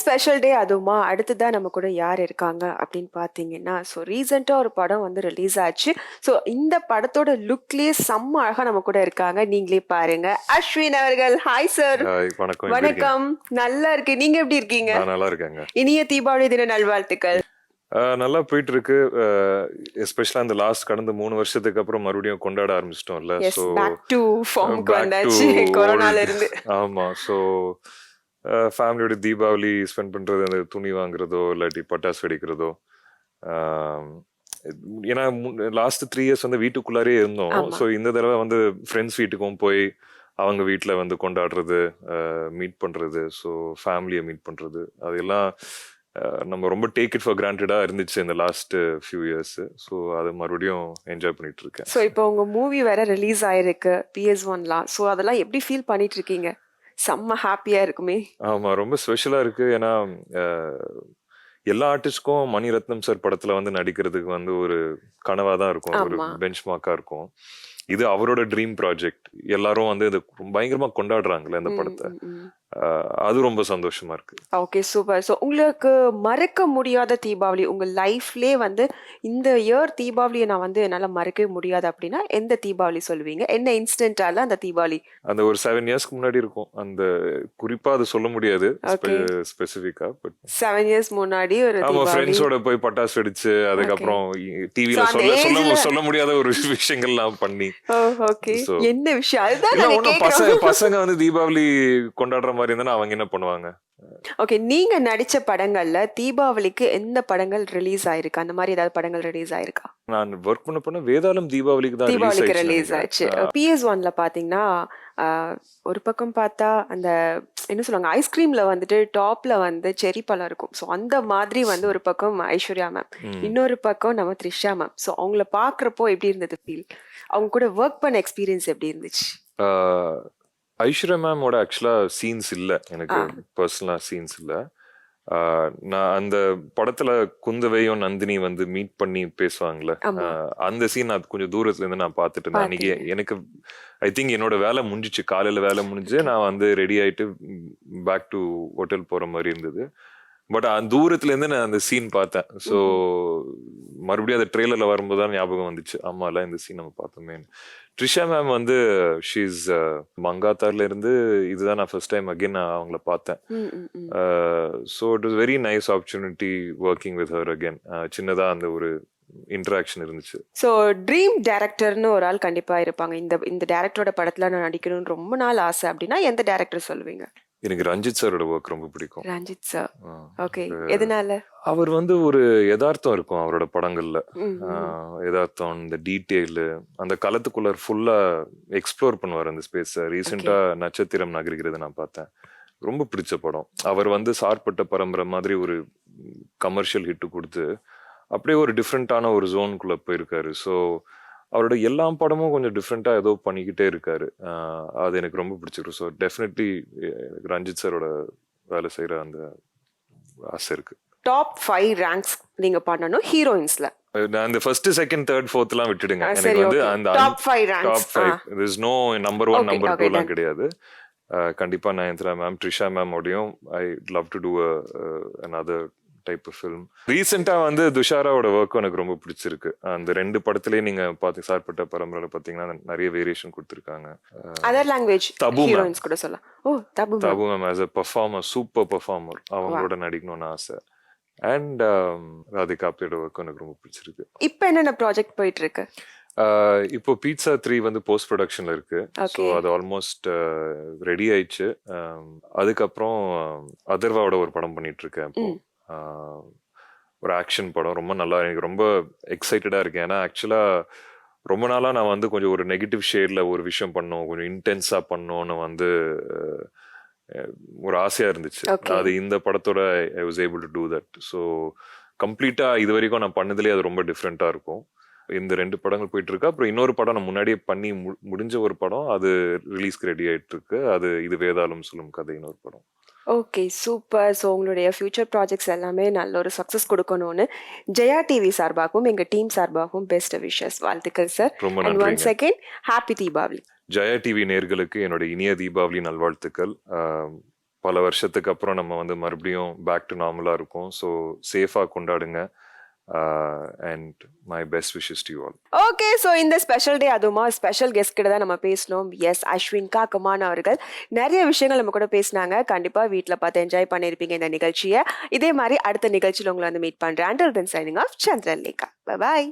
Special day அதுவுமா அடுத்ததா நம்ம கூட யார் இருக்காங்க அப்படின்னு பார்த்தீங்கன்னா, ஸோ ரீசெண்டா ஒரு படம் வந்து ரிலீஸ் ஆச்சு. ஸோ இந்த படத்தோட லுக்லயே செம்ம அழகா நம்ம கூட இருக்காங்க. நீங்களே பாருங்க. அஸ்வின் அவர்கள். Hi sir. ஹாய், வணக்கம். எப்படி இருக்கீங்க? வணக்கம். நல்லா இருக்கு. நீங்க எப்படி இருக்கீங்க? நான் நல்லா இருக்கேங்க. இனிய தீபாவளி தின நல்வாழ்த்துக்கள். நல்லா போயிட்டு இருக்கு. எஸ்பெஷலா அந்த லாஸ்ட் கடந்த 3 வருஷத்துக்கு அப்புறம் மறுபடியும் கொண்டாட ஆரம்பிச்சிட்டோம்ல. எஸ், ஸோ பேக் டு ஃபார்முக்கு பேக் டு வந்தாச்சு கொரோனால இருந்து. ஆமா. ஸோ ஃபேமிலியோட தீபாவளி ஸ்பெண்ட் பண்றது, அந்த துணி வாங்குறதோ இல்லாட்டி பட்டாசு வெடிக்கிறதோ. ஆம், ஏன்னா லாஸ்ட் 3 இயர்ஸ் வந்து வீட்டுக்குள்ளாரே இருந்தோம். ஆமா. ஸோ இந்த தடவை வந்து ஃப்ரெண்ட்ஸ் வீட்டுக்கும் போய் அவங்க வீட்டில் வந்து கொண்டாடுறது, மீட் பண்ணுறது, ஸோ ஃபேமிலியை மீட் பண்ணுறது, அதெல்லாம் நம்ம ரொம்ப டேக் இட் ஃபார் கிராண்டடா இருந்துச்சு இந்த லாஸ்ட் ஃபியூ இயர்ஸ். ஸோ அதை மறுபடியும் என்ஜாய் பண்ணிட்டு இருக்கேன். ஸோ இப்போ உங்க மூவி வேற ரிலீஸ் ஆயிருக்கு PS1லாம். ஸோ அதெல்லாம் எப்படி ஃபீல் பண்ணிட்டு இருக்கீங்க? செம்ம ஹாப்பியா இருக்குமே. ஆமா, ரொம்ப ஸ்பெஷலா இருக்கு. ஏன்னா எல்லா ஆர்டிஸ்ட்க்கும் மணிரத்னம் சார் படத்துல வந்து நடிக்கிறதுக்கு வந்து ஒரு கனவா தான் இருக்கும், ஒரு ஆமா. பெஞ்ச் மார்க்கா இருக்கும். இது அவரோட ட்ரீம் ப்ராஜெக்ட். எல்லாரும் வந்து இது பயங்கரமா கொண்டாடுறாங்கல்ல இந்த படத்தை. அது ரொம்ப சந்தோஷமா இருக்கு. Okay, super. ஸோ உங்களுக்கு மறக்க முடியாத தீபாவளி உங்க லைஃப்லயே வந்து இந்த இயர் தீபாவளியை நான் வந்து என்னால மறக்கவே முடியாது அப்படின்னா எந்த தீபாவளி சொல்லுவீங்க? என்ன இன்ஸ்டன்டால அந்த தீபாவளி? அந்த ஒரு 7 இயர்ஸ்க்கு முன்னாடி இருக்கும். அந்த குறிப்பா அது சொல்ல முடியாது Okay. ஸ்பெசிஃபிக்கா. பட் 7 இயர்ஸ் முன்னாடி ஒரு ஆமா, தீபாவளி. ஃப்ரெண்ட்ஸோட போய் பட்டாசு வெடிச்சு அதுக்கப்புறம் டிவில So, அந்த சொல்ல சொல்ல ageல- சொல்ல முடியாத ஒரு விஷயங்கள்லாம் பண்ணி. ஓ, ஓகே. So, என்ன விஷயம்? அதுதான் இல்ல, நாங்க ஒண்ணும் கேக்குறோம். பசங்க வந்து தீபாவளி கொண்டாடுற மாதிரி இருந்தா அவங்க என்ன பண்ணுவாங்க? ஓகே, நீங்க நடிச்ச படங்கள்ல தீபாவளிக்கு எந்த படங்கள் ரிலீஸ் ஆயிருக்கு? அந்த மாதிரி ஏதாவது படங்கள் ரிலீஸ் ஆயிருக்கா? நான் ஒர்க் பண்ண வேதாளம் தீபாவளிக்கு தான் தீபாவளிக்கு ரிலீஸ் ரிலீஸ் ஆச்சு. ஆயிடுச்சு. PS1ல பாத்தீங்கன்னா ஒரு பக்கம் பார்த்தா அந்த என்ன சொல்லுவாங்க, ஐஸ்கிரீம்ல வந்துட்டு டாப்ல வந்து செரி பழம் இருக்கும். ஸோ அந்த மாதிரி வந்து ஒரு பக்கம் ஐஸ்வர்யா மேம், இன்னொரு பக்கம் நம்ம த்ரிஷா மேம். ஸோ அவங்கள பாக்குறப்போ எப்படி இருந்தது ஃபீல்? அவங்க கூட ஒர்க் பண்ண எக்ஸ்பீரியன்ஸ் எப்படி இருந்துச்சு? ஐஸ்வர்யா மேமோட ஆக்சுவலா சீன்ஸ் இல்ல, எனக்கு பர்சனலா சீன்ஸ் இல்ல. நான் அந்த படத்துல குந்தவையும் நந்தினி வந்து மீட் பண்ணி பேசுவாங்கல்ல, ஆமா. அந்த சீன் அது கொஞ்சம் தூரத்துல இருந்து நான் பார்த்துட்டு இருந்தேன். அன்னைக்கு எனக்கு ஐ திங்க் என்னோட வேலை முடிஞ்சிச்சு, காலையில வேலை முடிஞ்சு நான் வந்து ரெடி ஆயிட்டு பேக் டு ஹோட்டல் போற மாதிரி இருந்தது. பட் தூரத்துல இருந்து நான் அந்த சீன் பார்த்தேன். ஸோ மறுபடியும் அந்த ட்ரெய்லர்ல வரும்போது தான் ஞாபகம் வந்துச்சு, ஆமால இந்த சீன் நம்ம பார்த்தோமே. ட்ரிஷா மேம் வந்து ஷீஸ் மங்காத்தார்ல இருந்து இதுதான் நான் ஃபர்ஸ்ட் டைம் அகைன் நான் அவங்கள பார்த்தேன். So it was very nice opportunity working with her again. சின்னதா அந்த ஒரு இன்டராக்ஷன் இருந்துச்சு. ஸோ ட்ரீம் டைரக்டர்னு ஒரு ஆள் கண்டிப்பா இருப்பாங்க. இந்த டைரக்டரோட படத்துல நான் நடிக்கணும்னு ரொம்ப நாள் ஆசை அப்படின்னா எந்த டைரக்டர் சொல்லுவீங்க? எனக்கு ரஞ்சித் சாரோட ஒர்க் ரொம்ப பிடிக்கும். ரஞ்சித் சார். ஓகே, எதனால? அவர் வந்து ஒரு யதார்த்தம் இருக்கும் அவரோட படங்கள்ல. யதார்த்தம், இந்த டீட்டெயிலு, அந்த களத்துக்குள்ள ஃபுல்லா எக்ஸ்ப்ளோர் பண்ணுவார் அந்த ஸ்பேஸ். ரீசெண்டா நட்சத்திரம் நகர்கிறது நான் பார்த்தேன், ரொம்ப பிடிச்ச படம். அவர் வந்து சார்பட்ட பரம்பரை மாதிரி ஒரு கமர்ஷியல் ஹிட் கொடுத்து அப்படியே ஒரு டிஃப்ரெண்டான ஒரு ஜோனுக்குள்ள போயிருக்காரு. ஸோ அவரோட எல்லா படமும் கொஞ்சம் டிஃப்ரெண்டா ஏதோ பண்ணிக்கிட்டே இருக்காரு. அது எனக்கு ரொம்ப பிடிச்சிருக்கு. ஸோ டெஃபினெட்லி ரஞ்சித் சாரோட வேலை செய்யற அந்த ஆசை இருக்கு. டாப் 5 ரேங்க்ஸ் நீங்க பண்ணனும் ஹீரோயின்ஸ்ல. நான் அந்த ஃபர்ஸ்ட், செகண்ட், தேர்ட், ஃபோர்த்லாம் விட்டுடுங்க. சரி, எனக்கு வந்து okay. அந்த Top 5 ranks. Top 5 there is no number 1 Okay, number okay, 2 எல்லாம் done. கிடையாது. கண்டிப்பா நயன்தாரா மேம், ட்ரிஷா மேம் ஓடையும் I love to do another type of film. ரீசெண்டா வந்து துஷாராவோட ஒர்க்கும் எனக்கு ரொம்ப பிடிச்சிருக்கு. அந்த 2 படத்துலயே நீங்க பாத்து சார்பட்ட பரம்பரையில பாத்தீங்கன்னா நிறைய வேரியேஷன் கொடுத்திருக்காங்க. Other language Tabu ma'am, heroines கூட சொல்லலாம். ஓ, Tabu ma'am. Tabu ma'am as a performer, super performer. அவங்களோட நடிக்கணும்னு ஆசை. அண்ட் ராதிகா ஆப்தேயோட ஒர்க்கும் எனக்கு ரொம்ப பிடிச்சிருக்கு. இப்போ என்னென்ன ப்ராஜெக்ட் போயிட்டு இருக்கு? இப்போ பீட்சா 3 வந்து போஸ்ட் ப்ரொடக்ஷன்ல இருக்கு. ஸோ அது ஆல்மோஸ்ட் ரெடி ஆயிடுச்சு. அதுக்கப்புறம் அதர்வாவோட ஒரு படம் பண்ணிட்டு இருக்கேன் இப்போ. ஒரு ஆக்ஷன் படம், ரொம்ப நல்லா, எனக்கு ரொம்ப எக்ஸைட்டடா இருக்கேன். ஏன்னா ஆக்சுவலா ரொம்ப நாளா நான் வந்து கொஞ்சம் ஒரு நெகட்டிவ் ஷேட்ல ஒரு விஷயம் பண்ணோம், கொஞ்சம் இன்டென்ஸா பண்ணோன்னு வந்து ஒரு ஆசையா இருந்துச்சு. அது இந்த படத்தோட I was able to do that. So கம்ப்ளீட்டா இது வரைக்கும் நான் பண்ணதுலேயே அது ரொம்ப டிஃப்ரெண்டா இருக்கும். இந்த 2 படங்கள் போயிட்டு இருக்கு. அப்புறம் இன்னொரு படம் நான் முன்னாடியே பண்ணி முடிஞ்ச ஒரு படம், அது ரிலீஸ்க்கு ரெடி ஆயிட்டு இருக்கு. அது இது வேதாளம் சொல்லும் கதை, இன்னொரு படம். Okay, super. ஸோ உங்களுடைய ஃபியூச்சர் ப்ராஜெக்ட்ஸ் எல்லாமே நல்ல ஒரு சக்ஸஸ் கொடுக்கணும்னு ஜெயா டிவி சார்பாகவும் எங்கள் டீம் சார்பாகவும் பெஸ்ட் விஷஸ். வாழ்த்துக்கள் சார். ரொம்ப அண்ட் நன்றி. Once again happy Deepavali. Jaya TV நேயர்களுக்கு என்னோட இனிய தீபாவளி நல்வாழ்த்துக்கள். பல வருஷத்துக்கு அப்புறம் நம்ம வந்து மறுபடியும் பேக் டு நார்மலா இருக்கும். ஸோ சேஃபா கொண்டாடுங்க. And my best wishes to you all. Okay, so இந்த ஸ்பெஷல் டே அதுவுமா ஸ்பெஷல் கெஸ்ட் கிட்ட தான் நம்ம பேசணும். எஸ், அஸ்வின்கா கமான் அவர்கள் நிறைய விஷயங்கள் நம்ம கூட பேசினாங்க. கண்டிப்பா வீட்டில் பார்த்து என்ஜாய் பண்ணியிருப்பீங்க இந்த நிகழ்ச்சியை. இதே மாதிரி அடுத்த நிகழ்ச்சியில் உங்களை வந்து மீட் பண்றேன். Until then, signing off, Chandralekha. Bye bye.